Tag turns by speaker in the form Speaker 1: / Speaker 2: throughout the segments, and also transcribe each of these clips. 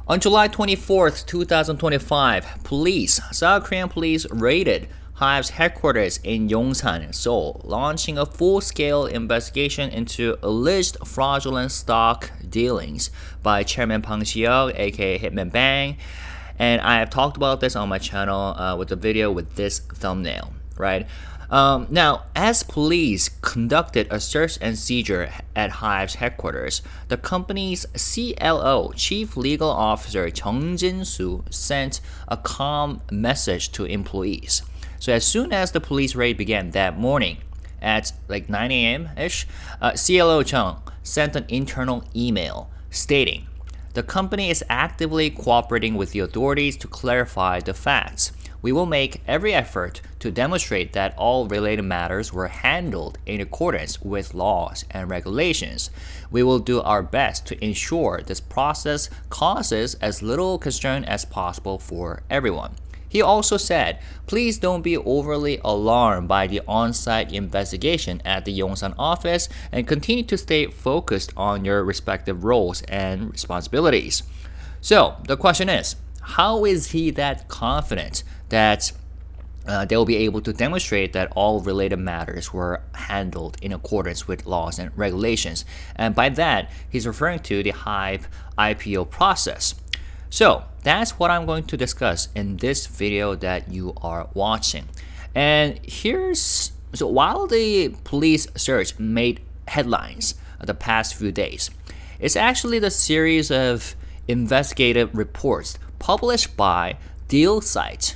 Speaker 1: On July 24th, 2025, South Korean police raided HYBE's headquarters in Yongsan, Seoul, launching a full-scale investigation into alleged fraudulent stock dealings by Chairman Bang Si-hyuk, aka Chairman Bang. And I have talked about this on my channel with a video with this thumbnail, right? Now, as police conducted a search and seizure at HYBE's headquarters, the company's CLO, Chief Legal Officer Chung Jin-soo, sent a calm message to employees. So as soon as the police raid began that morning, at like 9 a.m.-ish, CLO Chung sent an internal email stating, "The company is actively cooperating with the authorities to clarify the facts. We will make every effort to demonstrate that all related matters were handled in accordance with laws and regulations. We will do our best to ensure this process causes as little concern as possible for everyone." He also said, "Please don't be overly alarmed by the on-site investigation at the Yongsan office and continue to stay focused on your respective roles and responsibilities." So the question is, how is he that confident that they will be able to demonstrate that all related matters were handled in accordance with laws and regulations? And by that, he's referring to the HYBE IPO process. So that's what I'm going to discuss in this video that you are watching. And so while the police search made headlines the past few days, it's actually the series of investigative reports published by Dealsite,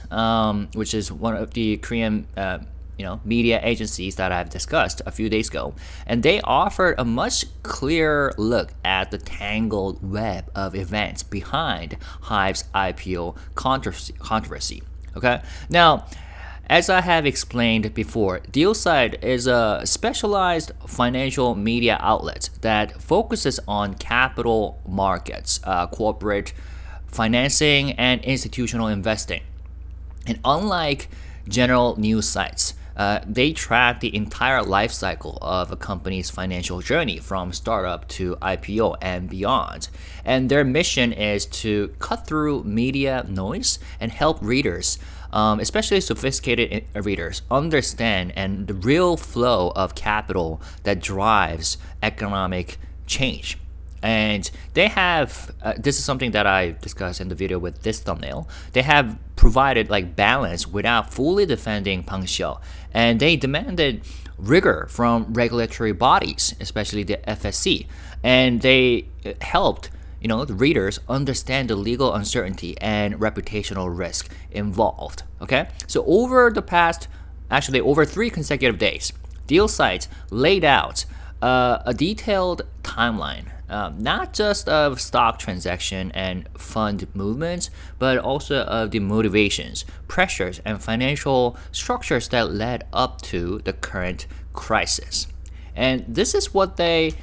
Speaker 1: which is one of the Korean media agencies that I've discussed a few days ago, and they offered a much clearer look at the tangled web of events behind HYBE's IPO controversy. Okay, now, as I have explained before, Dealsite is a specialized financial media outlet that focuses on capital markets, corporate financing, and institutional investing. And unlike general news sites, they track the entire life cycle of a company's financial journey from startup to IPO and beyond. And their mission is to cut through media noise and help readers, especially sophisticated readers, understand and the real flow of capital that drives economic change. And they have, this is something that I discussed in the video with this thumbnail, they have provided like balance without fully defending Bang Si-hyuk. And they demanded rigor from regulatory bodies, especially the FSC. And they helped the readers understand the legal uncertainty and reputational risk involved. Okay, so over 3 consecutive days, Dealsite laid out a detailed timeline, not just of stock transaction and fund movements, but also of the motivations, pressures, and financial structures that led up to the current crisis. And this is what they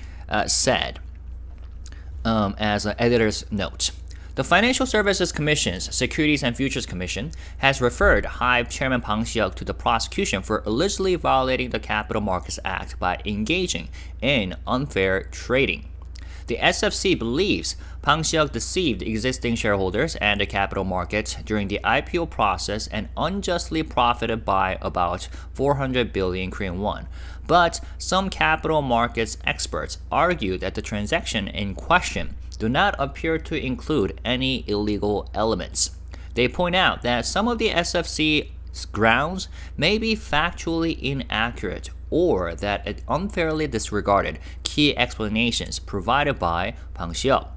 Speaker 1: said as an editor's note. The Financial Services Commission's Securities and Futures Commission has referred HYBE Chairman Bang Si-hyuk to the prosecution for allegedly violating the Capital Markets Act by engaging in unfair trading. The SFC believes Bang Si-hyuk deceived existing shareholders and the capital markets during the IPO process and unjustly profited by about 400 billion Korean won. But some capital markets experts argue that the transaction in question do not appear to include any illegal elements. They point out that some of the SFC's grounds may be factually inaccurate or that it unfairly disregarded key explanations provided by Bang Si-hyuk.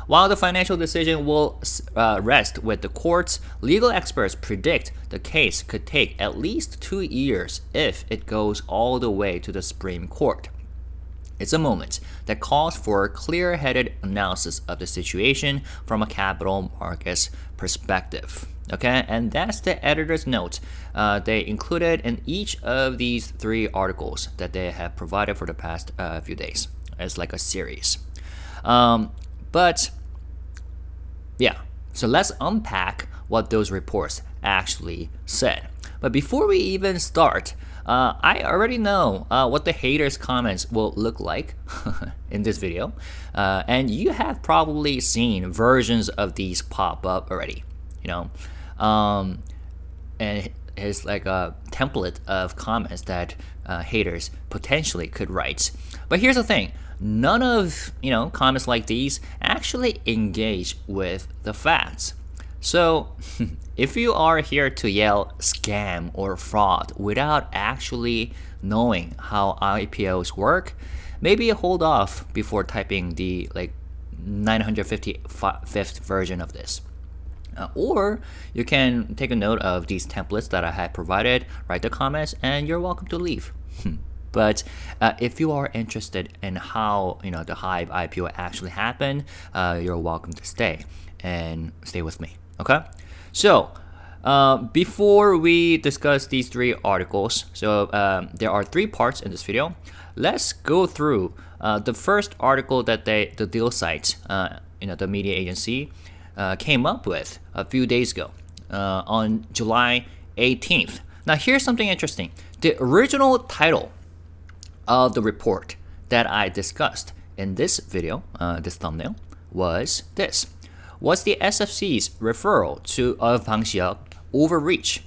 Speaker 1: While the financial decision will rest with the courts, legal experts predict the case could take at least 2 years if it goes all the way to the Supreme Court. It's a moment that calls for a clear-headed analysis of the situation from a capital markets perspective. Okay, and that's the editor's note they included in each of these 3 articles that they have provided for the past few days. It's like a series. But yeah, so let's unpack what those reports actually said. But before we even start, I already know what the haters' comments will look like in this video, and you have probably seen versions of these pop up already. And it's like a template of comments that haters potentially could write. But here's the thing. None of comments like these actually engage with the facts. So if you are here to yell scam or fraud without actually knowing how IPOs work, maybe hold off before typing the 955th version of this. Or you can take a note of these templates that I had provided, write the comments, and you're welcome to leave. But if you are interested in how the HYBE IPO actually happened, you're welcome to stay with me. Okay, so before we discuss these three articles, so there are three parts in this video. Let's go through the first article that the Dealsite, the media agency, came up with a few days ago on July 18th. Now here's something interesting. The original title of the report that I discussed in this video, this thumbnail, was this. Was the SFC's referral of Bang Si-hyuk overreach?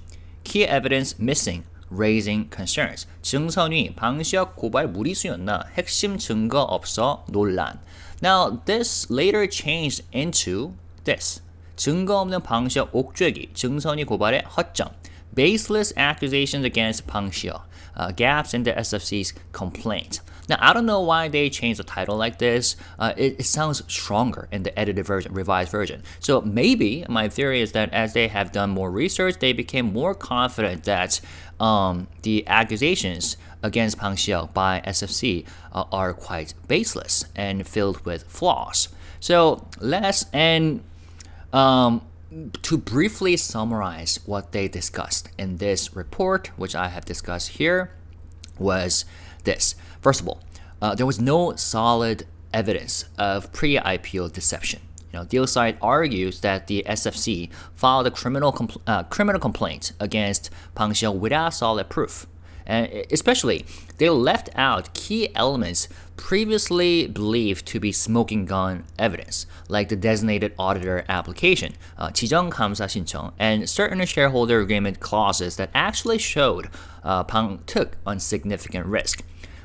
Speaker 1: Key evidence missing, raising concerns. 증선위 방시혁 고발 무리수였나? 핵심 증거 없어 논란. Now this later changed into this. 증거 없는 방시혁 옥죄기, 증선위 고발의 허점. Baseless accusations against Bang Si-hyuk. Gaps in the SFC's complaint. Now, I don't know why they changed the title like this. It sounds stronger in the edited version, revised version. So maybe my theory is that as they have done more research, they became more confident that the accusations against Bang Si-hyuk by SFC are quite baseless and filled with flaws. So to briefly summarize what they discussed in this report, which I have discussed here, was this. First of all, there was no solid evidence of pre-IPO deception. Dealsite argues that the SFC filed a criminal complaint against Bang Si-hyuk without solid proof. And especially, they left out key elements previously believed to be smoking gun evidence, like the designated auditor application, 지정감사 신청, and certain shareholder agreement clauses that actually showed Bang took on significant risk.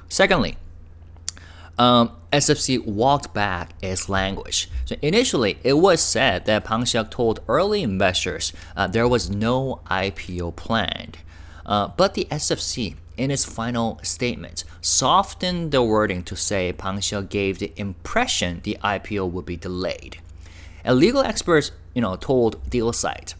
Speaker 1: Secondly, SFC walked back its language. So initially, it was said that Bang Si-hyuk told early investors there was no IPO planned. But the SFC, in its final statement, softened the wording to say Bang Si-hyuk gave the impression the IPO would be delayed. And legal experts, told Dealsite,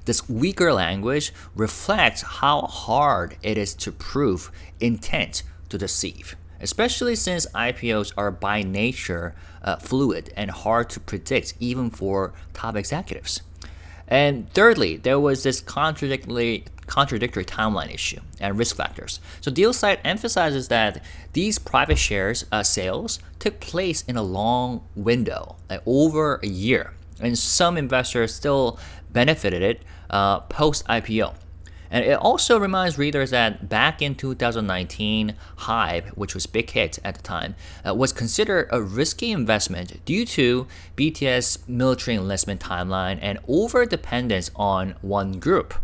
Speaker 1: this weaker language reflects how hard it is to prove intent to deceive, especially since IPOs are by nature fluid and hard to predict even for top executives. And thirdly, there was this contradictory timeline issue and risk factors. So Dealsite emphasizes that these private shares sales took place in a long window, over a year, and some investors still benefited it post-IPO. And it also reminds readers that back in 2019, HYBE, which was big hit at the time, was considered a risky investment due to BTS military enlistment timeline and over-dependence on one group.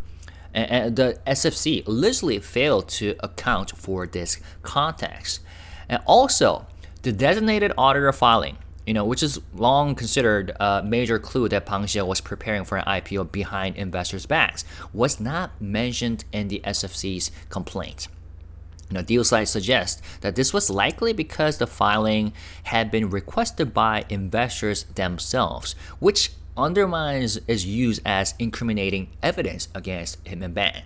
Speaker 1: And the SFC allegedly failed to account for this context. And also, the designated auditor filing, which is long considered a major clue that Bang Si-hyuk was preparing for an IPO behind investors' backs, was not mentioned in the SFC's complaint. Dealsite suggests that this was likely because the filing had been requested by investors themselves, which undermines its use as incriminating evidence against him and Bang.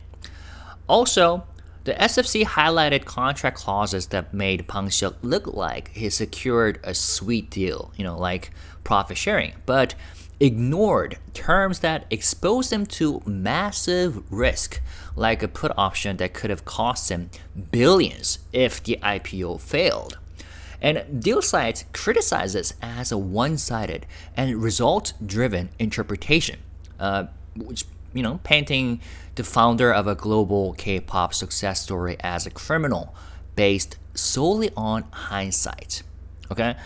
Speaker 1: Also, the SFC highlighted contract clauses that made Bang Si-hyuk look like he secured a sweet deal, like profit sharing, but ignored terms that exposed him to massive risk, like a put option that could have cost him billions if the IPO failed. And Dealsite criticizes as a one-sided and result-driven interpretation, which painting the founder of a global K-pop success story as a criminal based solely on hindsight. Okay?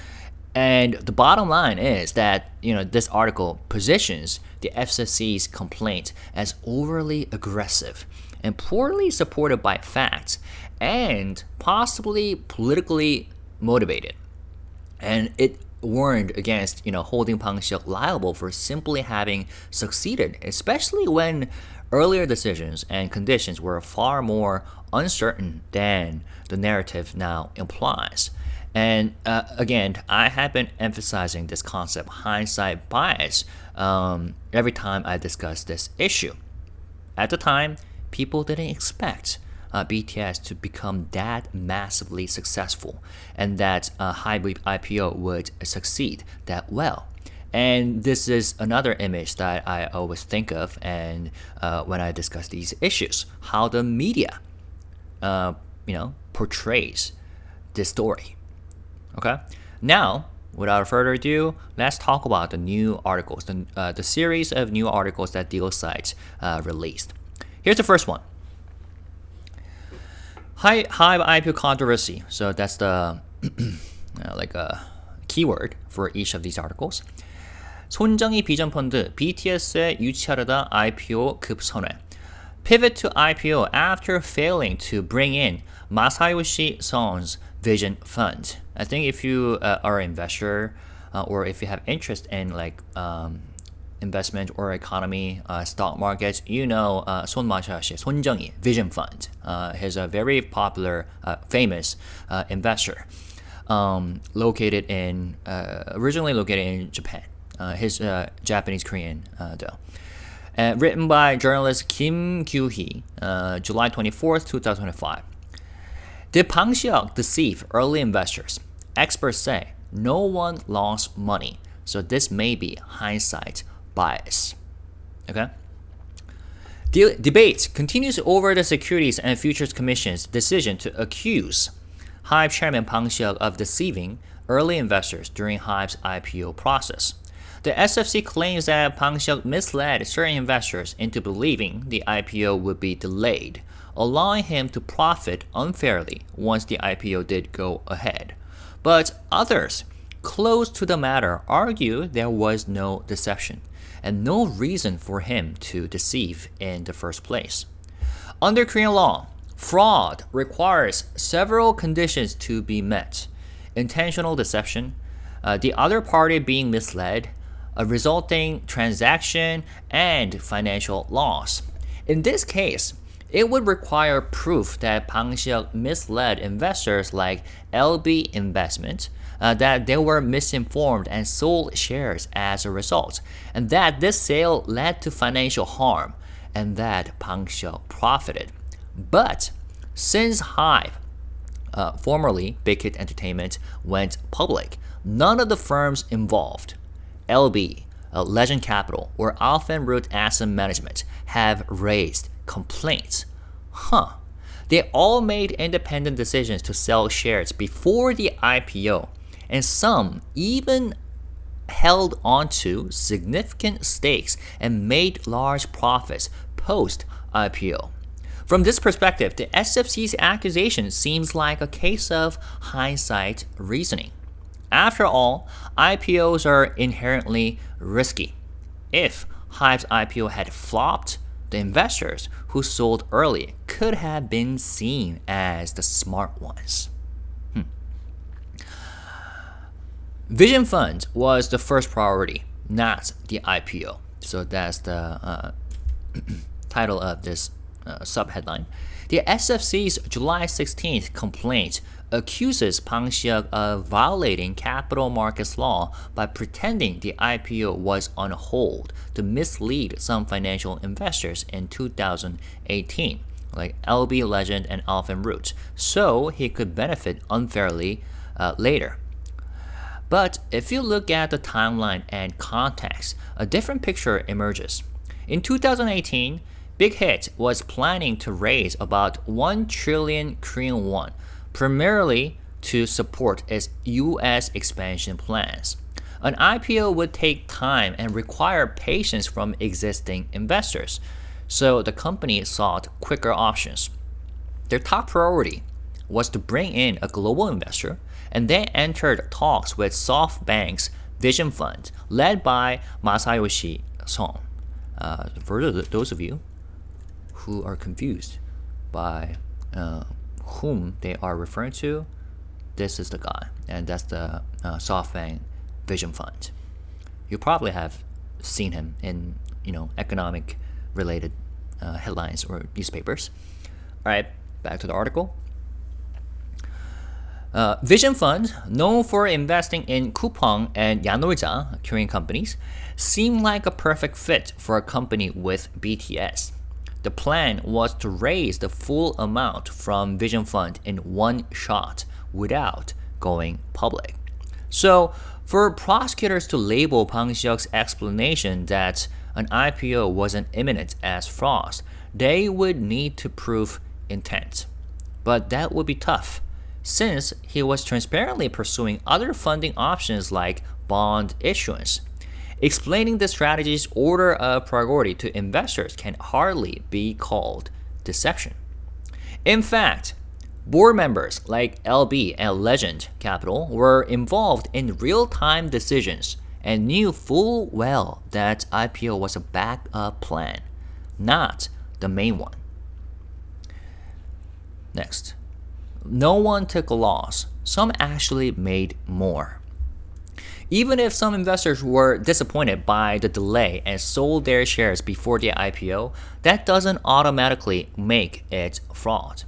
Speaker 1: And the bottom line is that, this article positions the FCC's complaint as overly aggressive and poorly supported by facts and possibly politically motivated. And it warned against, holding Bang Si-hyuk liable for simply having succeeded, especially when earlier decisions and conditions were far more uncertain than the narrative now implies. And again, I have been emphasizing this concept, hindsight bias, every time I discuss this issue. At the time, people didn't expect BTS to become that massively successful and that HYBE IPO would succeed that well. And this is another image that I always think of and when I discuss these issues, how the media portrays this story. Okay? Now, without further ado, let's talk about the new articles, the series of new articles that Dealsite released. Here's the first one. HYBE IPO controversy. So that's the like a keyword for each of these articles. 손정희 비전펀드 BTS'에 유치하려다 IPO 급선회. Pivot to IPO after failing to bring in Masayoshi Son's Vision Fund. I think if you are an investor or if you have interest in investment or economy, stock markets, 손 Masayoshi, 손정희 Vision Fund. He's a very popular, famous investor, originally located in Japan. He's Japanese Korean though. Written by journalist Kim Kyu-hee, July 24th, 2005. Did Bang Si-hyuk deceive early investors? Experts say no one lost money, so this may be hindsight bias. Okay? Debate continues over the Securities and Futures Commission's decision to accuse HYBE Chairman Bang Si-hyuk of deceiving early investors during HYBE's IPO process. The SFC claims that Bang Si-hyuk misled certain investors into believing the IPO would be delayed, allowing him to profit unfairly once the IPO did go ahead. But others, close to the matter, argue there was no deception and no reason for him to deceive in the first place. Under Korean law, fraud requires several conditions to be met: intentional deception, the other party being misled, a resulting transaction, and financial loss. In this case, it would require proof that Bang Si-hyuk misled investors like LB Investment, that they were misinformed and sold shares as a result, and that this sale led to financial harm, and that Bang Si-hyuk profited. But since HYBE, formerly Big Hit Entertainment, went public, none of the firms involved, LB, Legend Capital, or Alpha and Root Asset Management, have raised complaints. They all made independent decisions to sell shares before the IPO, and some even held onto significant stakes and made large profits post-IPO. From this perspective, the SFC's accusation seems like a case of hindsight reasoning. After all, IPOs are inherently risky. If HYBE's IPO had flopped, the investors who sold early could have been seen as the smart ones. Vision Fund was the first priority, not the IPO. So that's the title of this subheadline. The SFC's July 16th complaint accuses Bang Si-hyuk of violating capital markets law by pretending the IPO was on hold to mislead some financial investors in 2018, like LB Legend and Alpha Root, so he could benefit unfairly later. But if you look at the timeline and context, a different picture emerges. In 2018, Big Hit was planning to raise about 1 trillion Korean won, primarily to support its U.S. expansion plans. An IPO would take time and require patience from existing investors, so the company sought quicker options. Their top priority was to bring in a global investor, and they entered talks with SoftBank's Vision Fund, led by Masayoshi Son. For those of you who are confused by whom they are referring to, this is the guy, and that's the SoftBank Vision Fund. You probably have seen him in economic related headlines or newspapers. All right, back to the article. Vision Fund, known for investing in Coupang and 야놀자, Korean companies, seemed like a perfect fit for a company with BTS. The plan was to raise the full amount from Vision Fund in one shot without going public. So, for prosecutors to label Bang Si-hyuk's explanation that an IPO wasn't imminent as fraud, they would need to prove intent. But that would be tough, since he was transparently pursuing other funding options like bond issuance. Explaining the strategy's order of priority to investors can hardly be called deception. In fact, board members like LB and Legend Capital were involved in real-time decisions and knew full well that IPO was a backup plan, not the main one. Next. No one took a loss. Some actually made more. Even if some investors were disappointed by the delay and sold their shares before the IPO, that doesn't automatically make it fraud.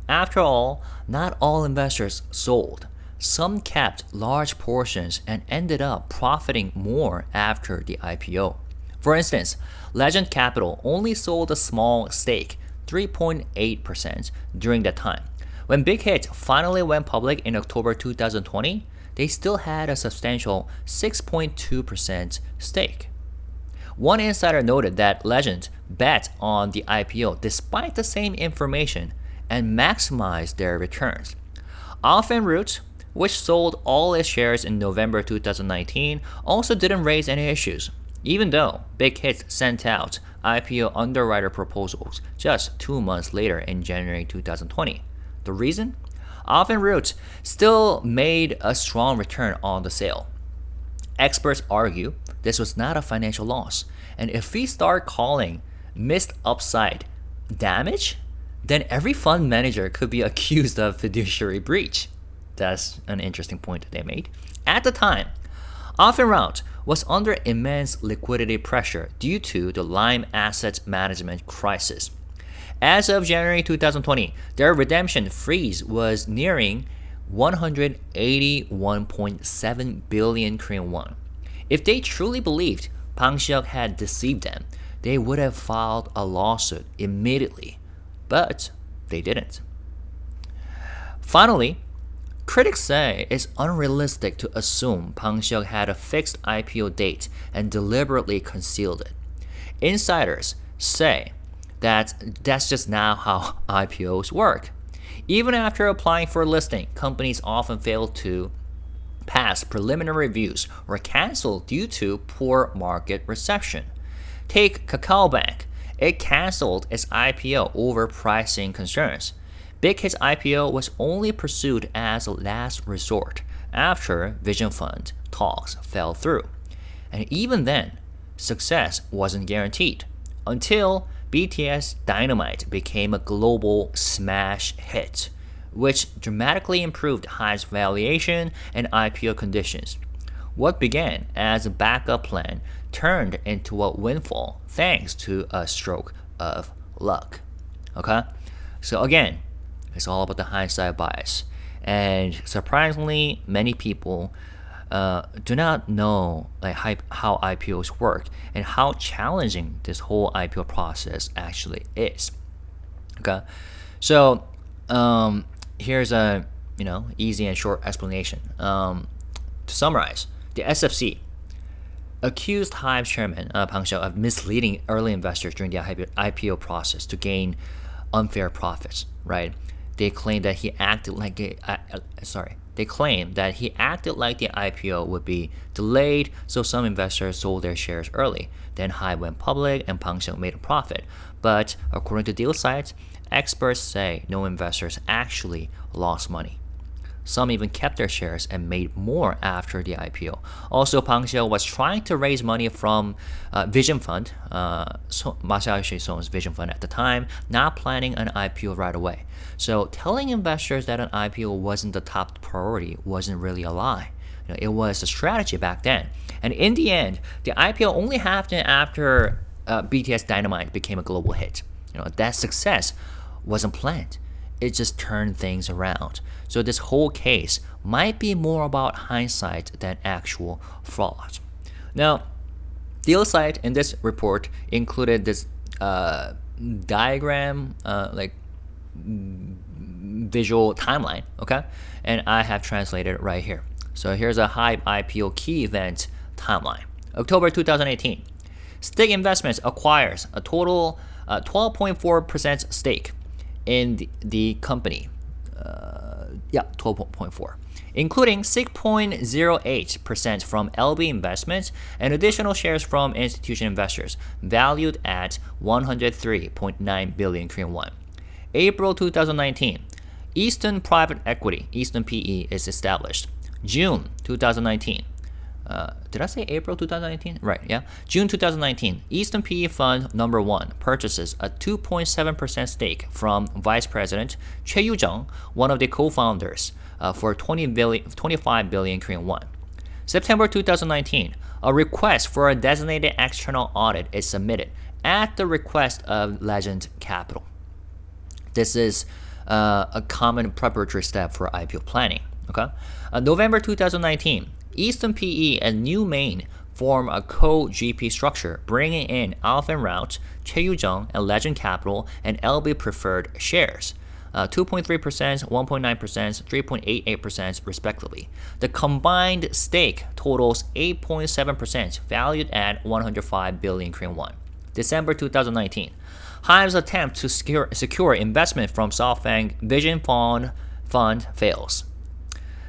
Speaker 1: After all, not all investors sold. Some kept large portions and ended up profiting more after the IPO. For instance, Legend Capital only sold a small stake, 3.8%, during that time. When Big Hit finally went public in October 2020, they still had a substantial 6.2% stake. One insider noted that Legend bet on the IPO despite the same information and maximized their returns. Root, which sold all its shares in November 2019, also didn't raise any issues, even though Big Hit sent out IPO underwriter proposals just 2 months later in January 2020. The reason? Root still made a strong return on the sale. Experts argue this was not a financial loss, and if we start calling missed upside damage, then every fund manager could be accused of fiduciary breach. That's an interesting point that they made. At the time, Root was under immense liquidity pressure due to the Lime asset management crisis. As of January 2020, their redemption freeze was nearing 181.7 billion Korean won. If they truly believed Bang Si-hyuk had deceived them, they would have filed a lawsuit immediately, but they didn't. Finally, critics say it's unrealistic to assume Bang Si-hyuk had a fixed IPO date and deliberately concealed it. Insiders say that's just not how IPOs work. Even after applying for a listing, companies often fail to pass preliminary reviews or cancel due to poor market reception. Take KakaoBank. It canceled its IPO over pricing concerns. Big Hit's IPO was only pursued as a last resort after Vision Fund talks fell through. And even then, success wasn't guaranteed until BTS Dynamite became a global smash hit, which dramatically improved HYBE's valuation and IPO conditions. What began as a backup plan turned into a windfall thanks to a stroke of luck. Okay? So again, it's all about the hindsight bias. And surprisingly, many people do not know how IPOs work and how challenging this whole IPO process actually is. Okay, so here's a easy and short explanation. To summarize, the SFC accused HYBE chairman Bang Si-hyuk of misleading early investors during the IPO process to gain unfair profits. Right? They claimed that he acted like they claimed that he acted like the IPO would be delayed, so some investors sold their shares early. Then HYBE went public and Bang Si-hyuk made a profit. But according to Dealsite, experts say no investors actually lost money. Some even kept their shares and made more after the IPO. Also, Bang Si-hyuk was trying to raise money from Vision Fund, Masayoshi Son's Vision Fund at the time, not planning an IPO right away. So telling investors that an IPO wasn't the top priority wasn't really a lie. It was a strategy back then. And in the end, the IPO only happened after BTS Dynamite became a global hit. That success wasn't planned. It just turned things around. So this whole case might be more about hindsight than actual fraud. Now, Dealsite in this report included this diagram, visual timeline, okay? And I have translated it right here. So here's a HYBE IPO key event timeline. October 2018, Stick Investments acquires a total 12.4% stake in the company. 12.4, including 6.08% from LB Investments and additional shares from institutional investors, valued at 103.9 billion Korean won. April 2019, Eastern Private Equity, Eastern PE, is established. June 2019. Did I say April 2019? Right, yeah. June 2019, Eastern PE Fund number 1 purchases a 2.7% stake from Vice President Choi Yoo-jung, one of the co-founders, for 25 billion Korean won. September 2019, a request for a designated external audit is submitted at the request of Legend Capital. This is a common preparatory step for IPO planning. Okay, November 2019, Eastern PE and New Main form a co-GP structure, bringing in Alphen Route, Choi Yoo-jung, and Legend Capital, and LB preferred shares, 2.3%, 1.9%, 3.88% respectively. The combined stake totals 8.7%, valued at 105 billion Korean won. December 2019, HYBE's attempt to secure investment from SoftBank Vision Fund fails.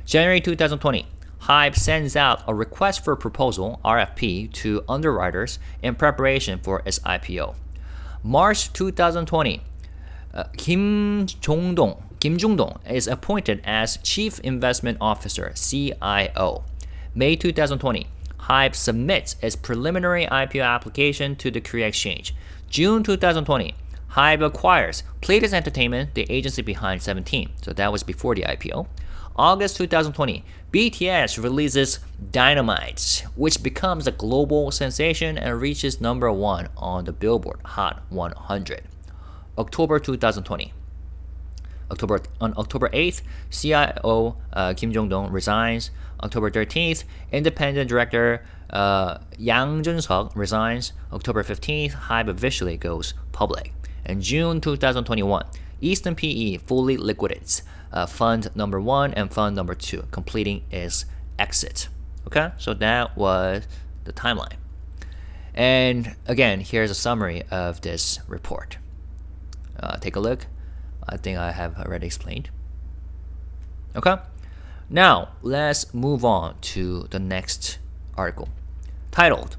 Speaker 1: January 2020, HYBE sends out a request for proposal, RFP, to underwriters in preparation for its IPO. March 2020, Kim Jung-dong is appointed as Chief Investment Officer, CIO. May 2020, HYBE submits its preliminary IPO application to the Korea Exchange. June 2020, HYBE acquires Pleiades Entertainment, the agency behind 17. So that was before the IPO. August 2020, BTS releases Dynamite, which becomes a global sensation and reaches number 1 on the Billboard Hot 100. October 2020. On October 8th, CIO Kim Jong-dong resigns. October 13th, independent director Yang Jun-seok resigns. October 15th, HYBE officially goes public. And June 2021, Eastern PE fully liquidates fund number 1 and fund number 2, completing its exit. Okay, so that was the timeline. And again, here's a summary of this report. Take a look. I think I have already explained. Okay, now let's move on to the next article, titled,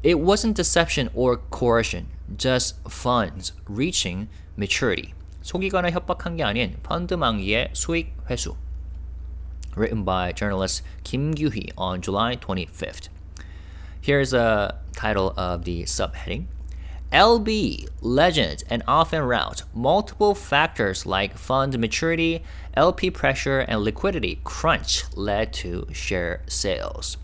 Speaker 1: "It wasn't deception or coercion, just funds reaching maturity. 속이거나 협박한 게 아닌 펀드만기에 수익회수." Written by journalist Kim Gyu-hee on July 25th. Here's a title of the subheading. LB, Legend, and Alphen Route, multiple factors like fund maturity, LP pressure, and liquidity crunch led to share sales.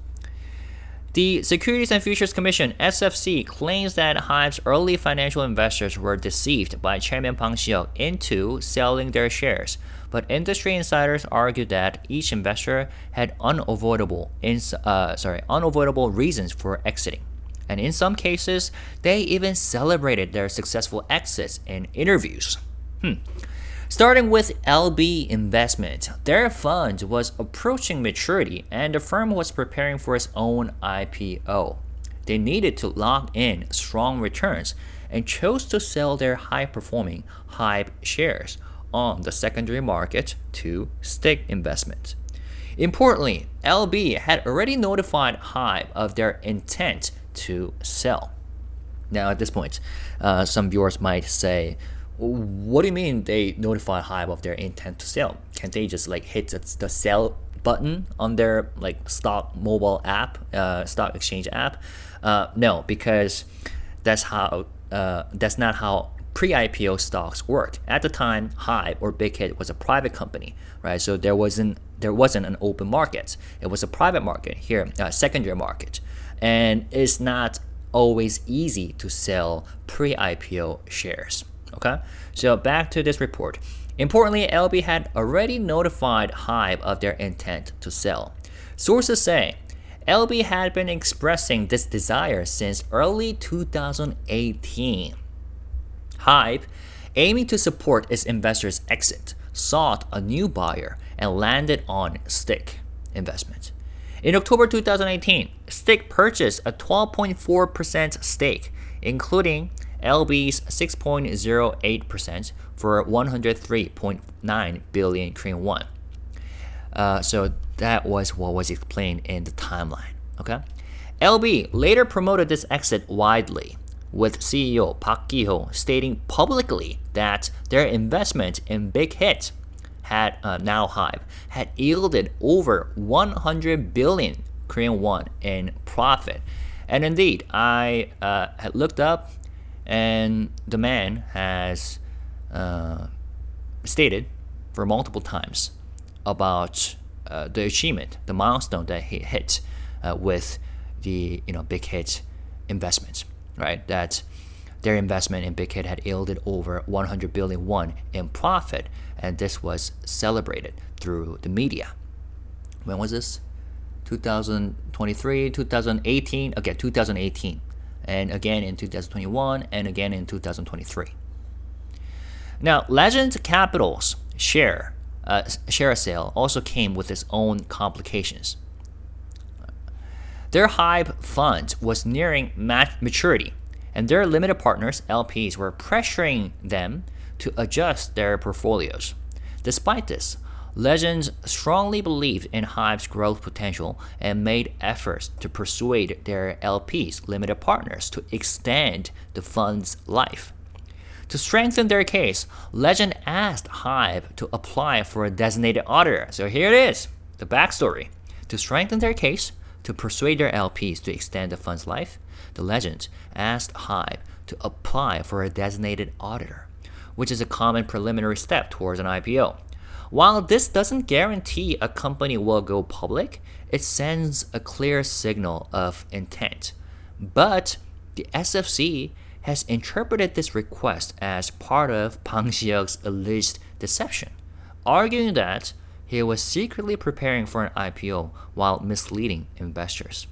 Speaker 1: The Securities and Futures Commission, SFC, claims that HYBE's early financial investors were deceived by Chairman Bang Si-hyuk into selling their shares, but industry insiders argued that each investor had unavoidable reasons for exiting. And in some cases, they even celebrated their successful exits in interviews. Starting with LB Investment, their fund was approaching maturity and the firm was preparing for its own IPO. They needed to lock in strong returns and chose to sell their high-performing HYBE shares on the secondary market to Stick Investment. Importantly, LB had already notified HYBE of their intent to sell. Now, at this point, some viewers might say, what do you mean they notified HYBE of their intent to sell? Can't they just like hit the sell button on their like stock mobile app, stock exchange app? No, because that's not how pre-IPO stocks worked. At the time, HYBE or Big Hit was a private company, right? So there wasn't an open market. It was a private market here, secondary market, and it's not always easy to sell pre-IPO shares. Okay, so back to this report. Importantly, LB had already notified HYBE of their intent to sell. Sources say LB had been expressing this desire since early 2018. HYBE, aiming to support its investors' exit, sought a new buyer and landed on Stick investment. In October 2018, Stick purchased a 12.4% stake, including LB's 6.08% for 103.9 billion Korean won. So that was what was explained in the timeline. Okay, LB later promoted this exit widely, with CEO Park Gi-ho stating publicly that their investment in Big Hit had now HYBE had yielded over 100 billion Korean won in profit. And indeed, I had looked up, and the man has stated for multiple times about the achievement, the milestone that he hit with the Big Hit investments, right? That their investment in Big Hit had yielded over 100 billion won in profit, and this was celebrated through the media. When was this? 2023, 2018, again 2018, and again in 2021, and again in 2023. Now, Legend Capital's share sale also came with its own complications. Their HYBE fund was nearing maturity, and their limited partners, LPs, were pressuring them to adjust their portfolios. Despite this, Legends strongly believed in HYBE's growth potential and made efforts to persuade their LPs, limited partners, to extend the fund's life. To strengthen their case, Legend asked HYBE to apply for a designated auditor. So here it is, the backstory. To strengthen their case, to persuade their LPs to extend the fund's life, the Legends asked HYBE to apply for a designated auditor, which is a common preliminary step towards an IPO. While this doesn't guarantee a company will go public, it sends a clear signal of intent. But the SFC has interpreted this request as part of Bang Si-hyuk's alleged deception, arguing that he was secretly preparing for an IPO while misleading investors.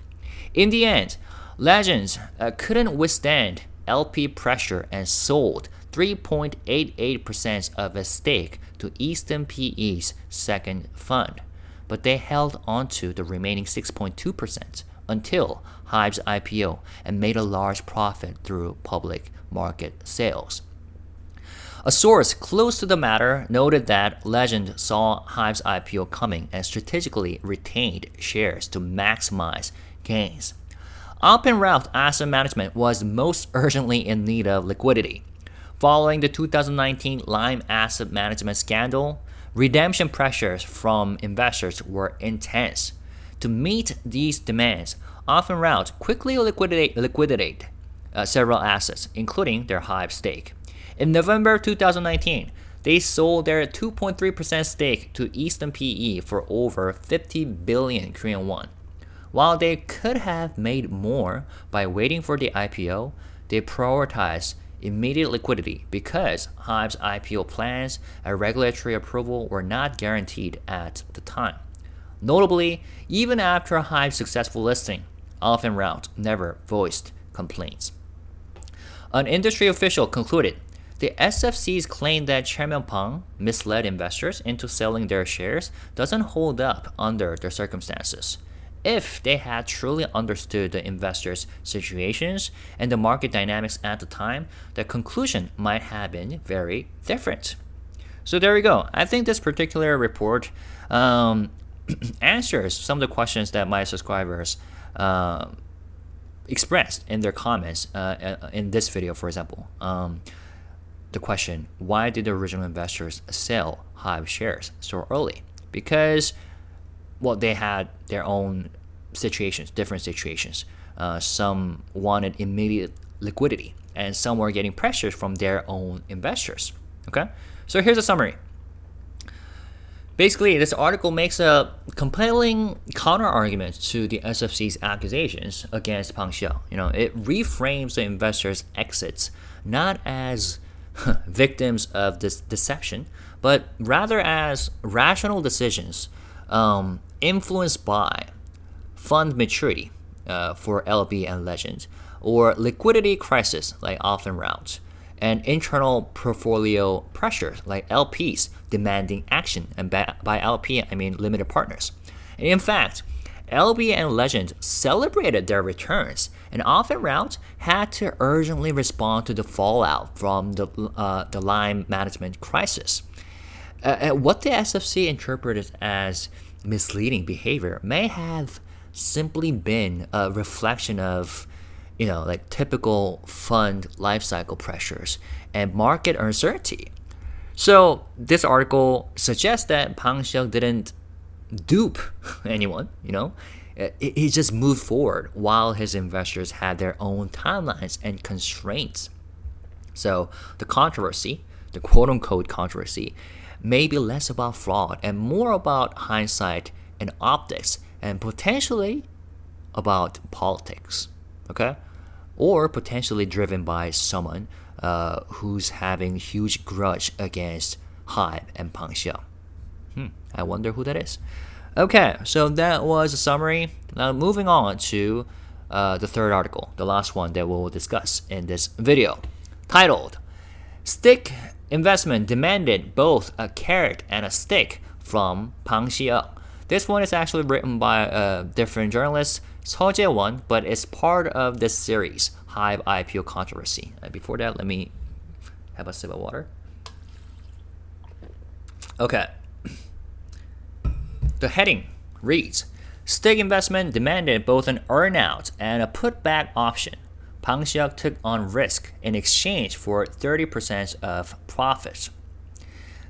Speaker 1: In the end, Legends couldn't withstand LP pressure and sold 3.88% of its stake to Easton PE's second fund, but they held onto the remaining 6.2% until HYBE's IPO and made a large profit through public market sales. A source close to the matter noted that Legend saw HYBE's IPO coming and strategically retained shares to maximize gains. Alpenraut Asset Management was most urgently in need of liquidity. Following the 2019 Lime Asset Management scandal, redemption pressures from investors were intense. To meet these demands, Alpenraut quickly liquidated several assets, including their HYBE stake. In November 2019, they sold their 2.3% stake to Easton PE for over 50 billion Korean won. While they could have made more by waiting for the IPO, they prioritized immediate liquidity because HYBE's IPO plans and regulatory approval were not guaranteed at the time. Notably, even after HYBE's successful listing, Alpenraut never voiced complaints. An industry official concluded the SFC's claim that Chairman Bang misled investors into selling their shares doesn't hold up under the circumstances. If they had truly understood the investors' situations and the market dynamics at the time, the conclusion might have been very different. So there we go. I think this particular report answers some of the questions that my subscribers expressed in their comments in this video, for example. The question, why did the original investors sell HYBE shares so early? Because, well, they had their own situations, different situations. Some wanted immediate liquidity, and some were getting pressures from their own investors. Okay, so here's a summary. Basically, this article makes a compelling counter-argument to the SFC's accusations against Bang Si-hyuk. It reframes the investors' exits not as victims of this deception, but rather as rational decisions influenced by fund maturity for LB and Legend, or liquidity crisis like Often Route, and internal portfolio pressures like LPs demanding action, and by LP I mean limited partners. And in fact, LB and Legend celebrated their returns, and Often Route had to urgently respond to the fallout from the line management crisis. What the SFC interpreted as misleading behavior may have simply been a reflection of like typical fund lifecycle pressures and market uncertainty. So this article suggests that Bang Si-hyuk didn't dupe anyone, he just moved forward while his investors had their own timelines and constraints. So the controversy, the quote-unquote controversy, may be less about fraud and more about hindsight and optics, and potentially about politics, okay? Or potentially driven by someone who's having huge grudge against HYBE and Bang Si-hyuk. I wonder who that is. Okay, so that was a summary. Now moving on to the third article, the last one that we'll discuss in this video, titled, Stick Investment Demanded Both a Carrot and a Stick from Bang Si-hyuk. This one is actually written by a different journalist, Seo Jae-won, but it's part of this series, HYBE IPO controversy. Before that, let me have a sip of water. Okay. The heading reads, Stick Investment demanded both an earnout and a putback option. Bang Si-hyuk took on risk in exchange for 30% of profits.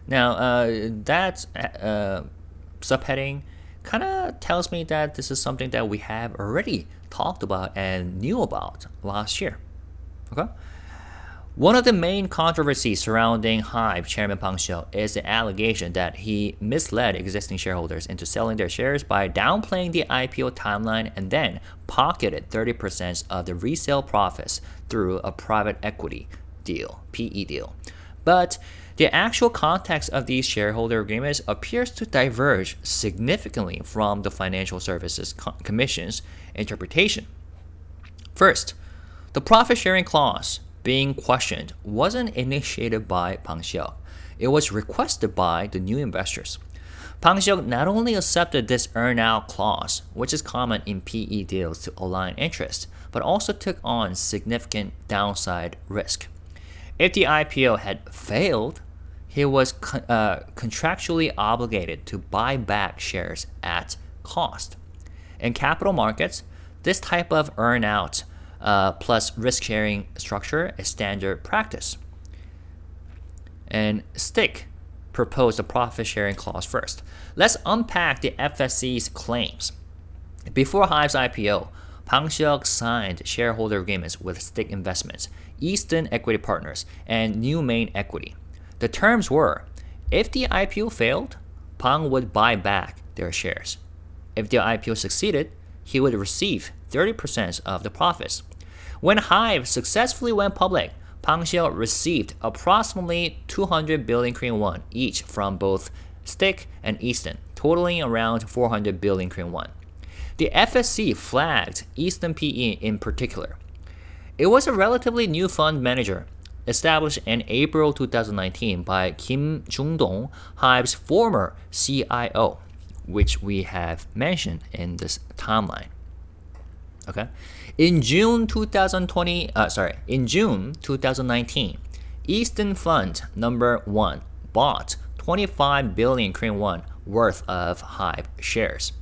Speaker 1: Now, that subheading kind of tells me that this is something that we have already talked about and knew about last year. Okay? One of the main controversies surrounding HYBE Chairman Bang Si-hyuk is the allegation that he misled existing shareholders into selling their shares by downplaying the IPO timeline and then pocketed 30% of the resale profits through a private equity deal, PE deal. But the actual context of these shareholder agreements appears to diverge significantly from the Financial Services Commission's interpretation. First, the profit-sharing clause being questioned wasn't initiated by Bang Si-hyuk. It was requested by the new investors. Bang Si-hyuk not only accepted this earn-out clause, which is common in PE deals to align interests, but also took on significant downside risk. If the IPO had failed, he was contractually obligated to buy back shares at cost. In capital markets, this type of earn-out plus risk-sharing structure is standard practice. And Stick proposed a profit-sharing clause first. Let's unpack the FSC's claims. Before HYBE's IPO, Bang Si-hyuk signed shareholder agreements with Stick Investments, Eastern Equity Partners, and New Main Equity. The terms were, if the IPO failed, Bang would buy back their shares. If the IPO succeeded, he would receive 30% of the profits. When HYBE successfully went public, Bang Si-hyuk received approximately 200 billion Korean won each from both Stick and Eastern, totaling around 400 billion Korean won. The FSC flagged Eastern PE in particular. It was a relatively new fund manager, established in April 2019 by Kim Jung-dong, HYBE's former CIO, which we have mentioned in this timeline. Okay, in June 2019, Eastern Fund number 1 bought 25 billion Korean won worth of HYBE shares.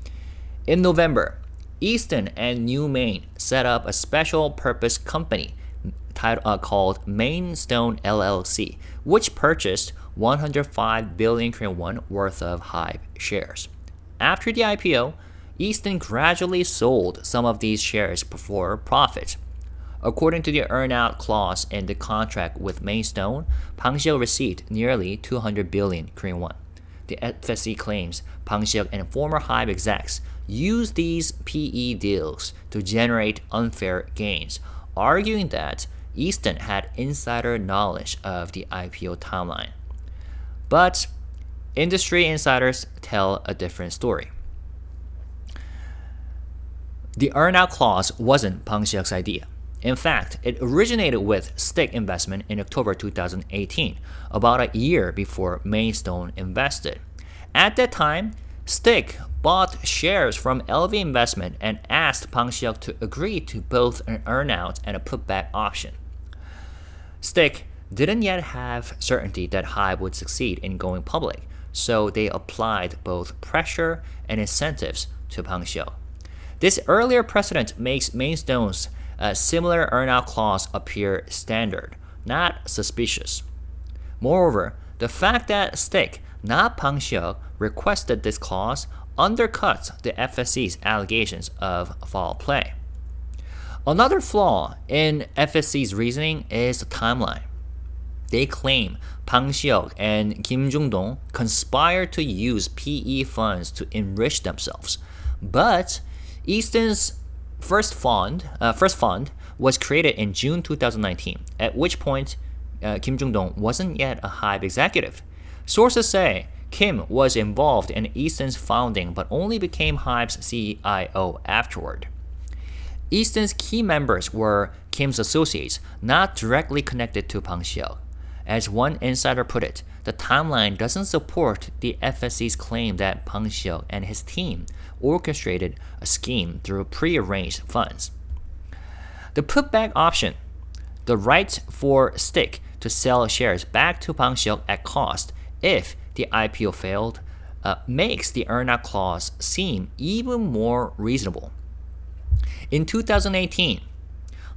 Speaker 1: In November, Easton and New Main set up a special purpose company called Mainstone LLC, which purchased 105 billion Korean won worth of HYBE shares. After the IPO, Easton gradually sold some of these shares for profit. According to the earnout clause in the contract with Mainstone, Bang Si-hyuk received nearly 200 billion Korean won. The FSC claims Bang Si-hyuk and former HYBE execs used these PE deals to generate unfair gains, arguing that Easton had insider knowledge of the IPO timeline. But industry insiders tell a different story. The earnout clause wasn't Bang Si-hyuk's idea. In fact, it originated with Stick Investment in October 2018, about a year before Mainstone invested. At that time, Stick bought shares from LV Investment and asked Bang Si-hyuk to agree to both an earnout and a putback option. Stick didn't yet have certainty that HYBE would succeed in going public, so they applied both pressure and incentives to Bang Si-hyuk. This earlier precedent makes Mainstone's similar earnout clause appear standard, not suspicious. Moreover, the fact that Stick, not Bang Si-hyuk, requested this clause undercuts the FSC's allegations of foul play. Another flaw in FSC's reasoning is the timeline. They claim Bang Si-hyuk and Kim Jung-dong conspired to use PE funds to enrich themselves, but Easton's first fund was created in June 2019, at which point Kim Jung-dong wasn't yet a HYBE executive. Sources say Kim was involved in Easton's founding but only became HYBE's CIO afterward. Easton's key members were Kim's associates, not directly connected to Bang Si-hyuk. As one insider put it, the timeline doesn't support the FSC's claim that Bang Si-hyuk and his team orchestrated a scheme through pre-arranged funds. The putback option, the right for Stick to sell shares back to Bang Si-hyuk at cost if the IPO failed, makes the earnout clause seem even more reasonable. In 2018,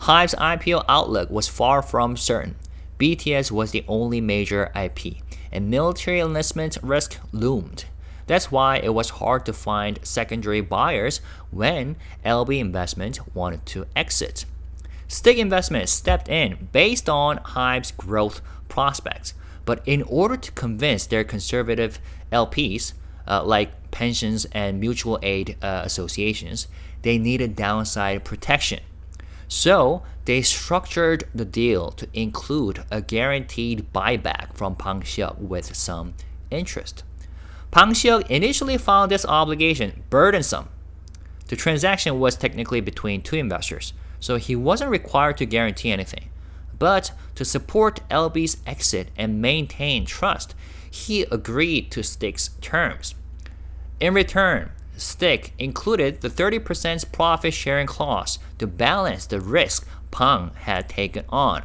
Speaker 1: HYBE's IPO outlook was far from certain. BTS was the only major IP, and military enlistment risk loomed. That's why it was hard to find secondary buyers when LB Investment wanted to exit. Stick Investment stepped in based on HYBE's growth prospects, but in order to convince their conservative LPs, like pensions and mutual aid associations, they needed downside protection. So they structured the deal to include a guaranteed buyback from Bang Si-hyuk with some interest. Bang Si-hyuk initially found this obligation burdensome. The transaction was technically between two investors, so he wasn't required to guarantee anything. But to support LB's exit and maintain trust, he agreed to Stick's terms. In return, Stick included the 30% profit sharing clause to balance the risk Bang had taken on.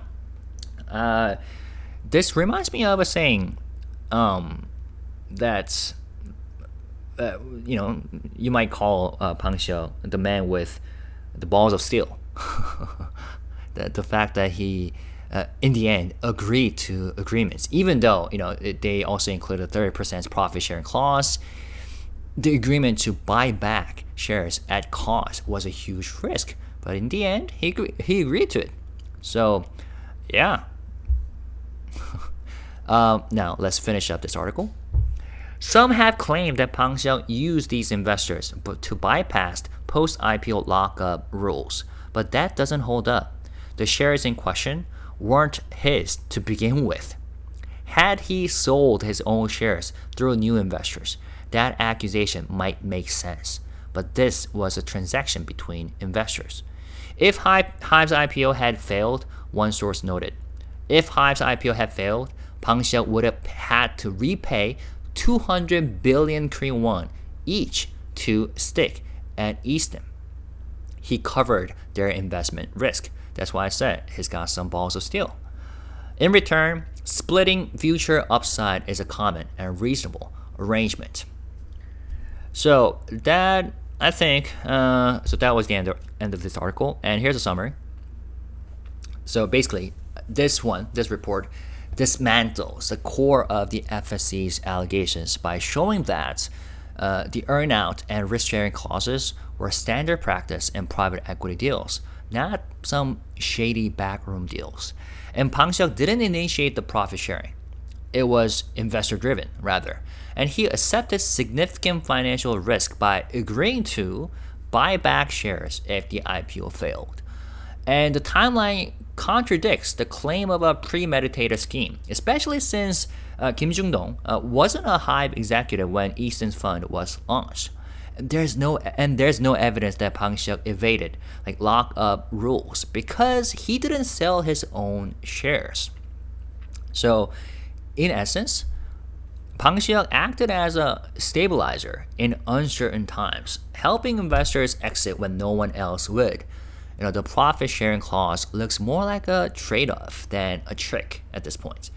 Speaker 1: This reminds me of a saying that you might call Bang Si-hyuk the man with the balls of steel. the fact that he in the end agreed to agreements, even though they also included a 30% profit sharing clause. The agreement to buy back shares at cost was a huge risk, but in the end, he agreed to it. So, yeah. Now, let's finish up this article. Some have claimed that Bang Si-hyuk used these investors to bypass post-IPO lockup rules, but that doesn't hold up. The shares in question weren't his to begin with. Had he sold his own shares through new investors, that accusation might make sense, but this was a transaction between investors. If HYBE's IPO had failed, one source noted, if HYBE's IPO had failed, Bang Si-hyuk would have had to repay 200 billion Korean won each to Stick and Easton. He covered their investment risk. That's why I said he's got some balls of steel. In return, splitting future upside is a common and reasonable arrangement. So that I think so that was the end of this article, and here's a summary. So basically, this report dismantles the core of the FSC's allegations by showing that the earnout and risk-sharing clauses were standard practice in private equity deals, not some shady backroom deals. And Bang Si-hyuk didn't initiate the profit sharing. It was investor-driven, rather. And he accepted significant financial risk by agreeing to buy back shares if the IPO failed. And the timeline contradicts the claim of a premeditated scheme, especially since Kim Jung-dong wasn't a HYBE executive when Easton's fund was launched. There's no evidence that Bang Si-hyuk evaded lock-up rules because he didn't sell his own shares. So, in essence, Bang Si-hyuk acted as a stabilizer in uncertain times, helping investors exit when no one else would. The profit-sharing clause looks more like a trade-off than a trick at this point.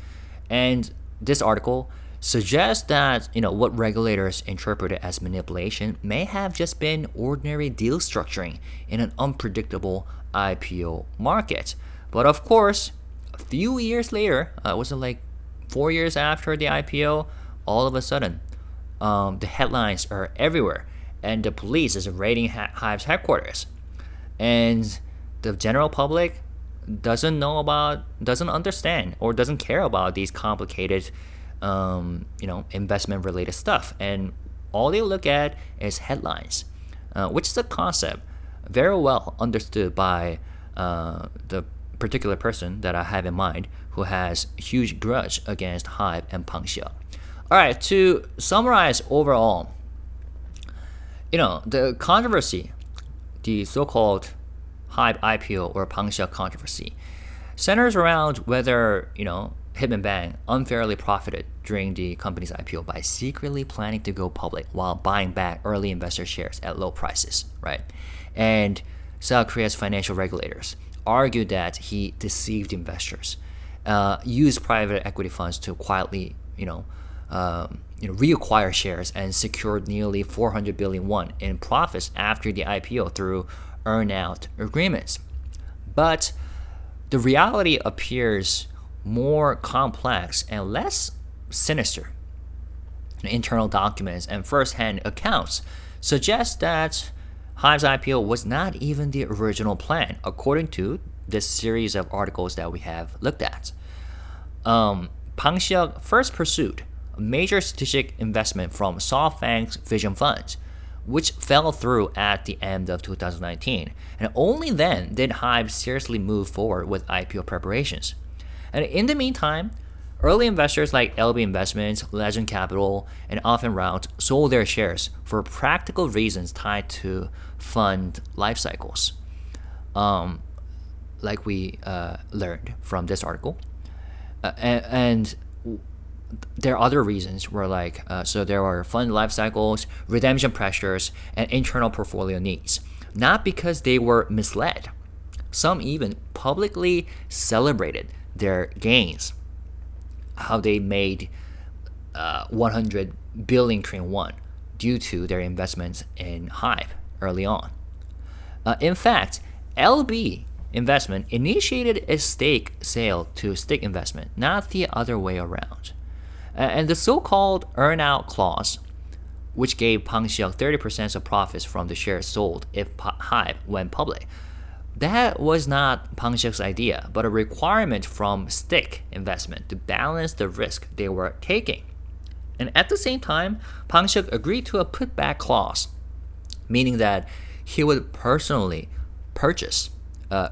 Speaker 1: And this article suggests that what regulators interpreted as manipulation may have just been ordinary deal structuring in an unpredictable IPO market. But of course, a few years later, was it like 4 years after the IPO, all of a sudden, the headlines are everywhere, and the police is raiding HYBE's headquarters. And the general public doesn't understand or doesn't care about these complicated, investment-related stuff. And all they look at is headlines, which is a concept very well understood by the particular person that I have in mind who has huge grudge against HYBE and Bang Si-hyuk. All right, to summarize overall, the controversy, the so-called HYBE IPO or Bang Si-hyuk controversy, centers around whether Chairman Bang unfairly profited during the company's IPO by secretly planning to go public while buying back early investor shares at low prices, right? And South Korea's financial regulators argued that he deceived investors, used private equity funds to quietly, reacquire shares and secured nearly 400 billion won in profits after the IPO through earn-out agreements. But the reality appears more complex and less sinister. Internal documents and first-hand accounts suggest that HYBE's IPO was not even the original plan, according to this series of articles that we have looked at. Bang Si-hyuk first pursued a major strategic investment from SoftBank's Vision Funds, which fell through at the end of 2019. And only then did HYBE seriously move forward with IPO preparations. And in the meantime, early investors like LB Investments, Legend Capital, and Often Route sold their shares for practical reasons tied to fund life cycles, like we learned from this article. And there are other reasons were so there are fund life cycles, redemption pressures, and internal portfolio needs, not because they were misled. Some even publicly celebrated their gains, how they made 100 billion Korean won due to their investments in HYBE early on. In fact, LB Investment initiated a stake sale to Stick Investment, not the other way around. And the so-called earn-out clause, which gave Bang Si-hyuk 30% of profits from the shares sold if HYBE went public, that was not Bang Si-hyuk's idea, but a requirement from Stick Investment to balance the risk they were taking. And at the same time, Bang Si-hyuk agreed to a putback clause, meaning that he would personally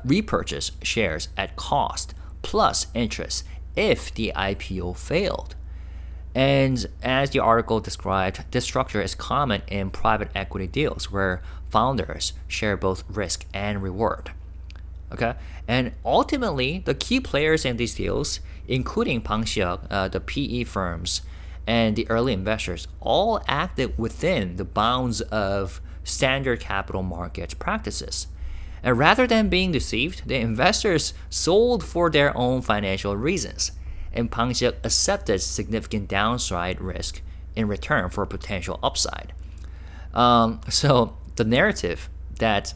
Speaker 1: repurchase shares at cost plus interest if the IPO failed. And as the article described, this structure is common in private equity deals where founders share both risk and reward. Okay, and ultimately, the key players in these deals, including Bang Si-hyuk, the PE firms, and the early investors, all acted within the bounds of standard capital market practices. And rather than being deceived, the investors sold for their own financial reasons, and Bang Si-hyuk accepted significant downside risk in return for potential upside. So the narrative that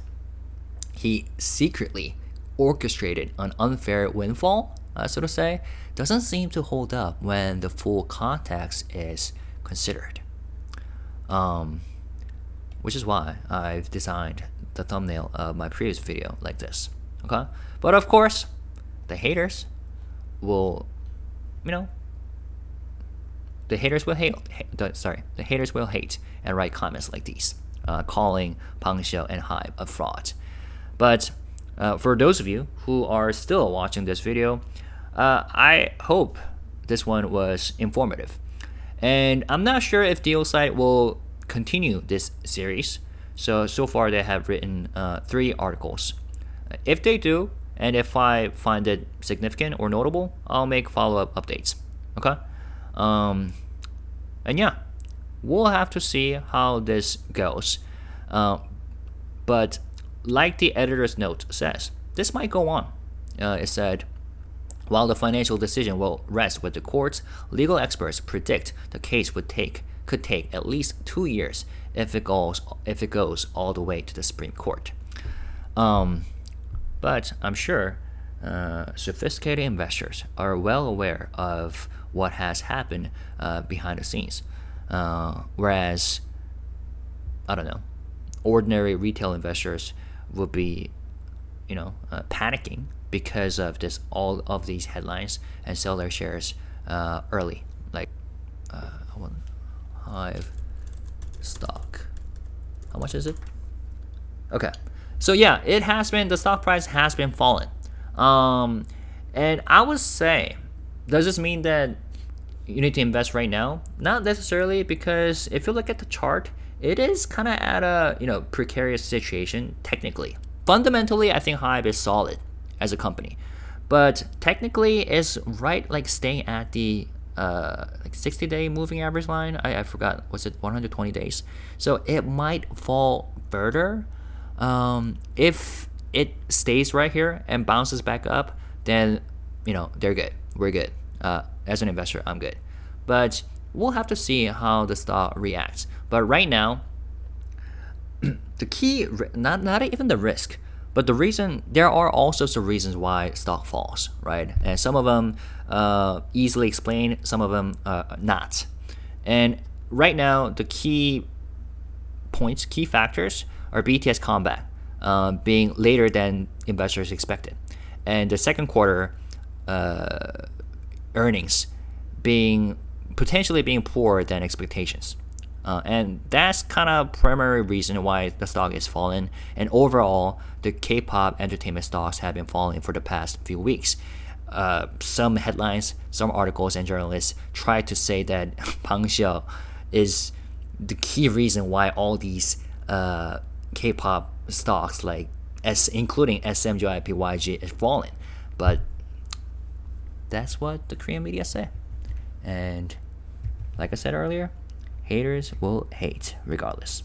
Speaker 1: he secretly orchestrated an unfair windfall, so to say, doesn't seem to hold up when the full context is considered. Which is why I've designed the thumbnail of my previous video like this. Okay, but of course, the haters will, the haters will hate. The haters will hate and write comments like these, calling Bang Si-hyuk and HYBE a fraud. But for those of you who are still watching this video, I hope this one was informative. And I'm not sure if Dealsite will continue this series. So far they have written 3 articles. If they do, and if I find it significant or notable, I'll make follow-up updates. Okay? And yeah, we'll have to see how this goes. But like the editor's note says, this might go on. It said, while the financial decision will rest with the courts, legal experts predict the case could take at least 2 years if it goes all the way to the Supreme Court. But I'm sure sophisticated investors are well aware of what has happened behind the scenes, whereas ordinary retail investors would be panicking because of all of these headlines and sell their shares early, like HYBE stock. How much is it? Okay, so yeah, the stock price has been falling, and I would say, does this mean that you need to invest right now? Not necessarily, because if you look at the chart, it is kind of at a precarious situation technically. Fundamentally, I think HYBE is solid as a company, but technically it's staying at the 60-day moving average line. I forgot, was it 120 days? So it might fall further. If it stays right here and bounces back up, then they're good. We're good. As an investor, I'm good. But we'll have to see how the stock reacts. But right now, the key, not even the risk, but the reason, there are all sorts of reasons why stock falls, right? And some of them easily explained, some of them not. And right now, the key factors are BTS comeback being later than investors expected, and the second quarter earnings potentially being poorer than expectations. And that's kind of primary reason why the stock is falling. And overall, the K-pop entertainment stocks have been falling for the past few weeks. Some headlines, some articles, and journalists try to say that Bang Si-hyuk is the key reason why all these K-pop stocks, including SMGYP, YG, is falling. But that's what the Korean media say. And like I said earlier, haters will hate regardless.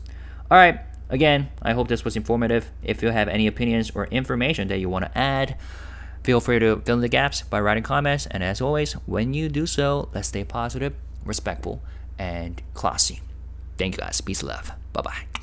Speaker 1: All right, again, I hope this was informative. If you have any opinions or information that you want to add, feel free to fill in the gaps by writing comments. And as always, when you do so, let's stay positive, respectful, and classy. Thank you guys. Peace and love. Bye-bye.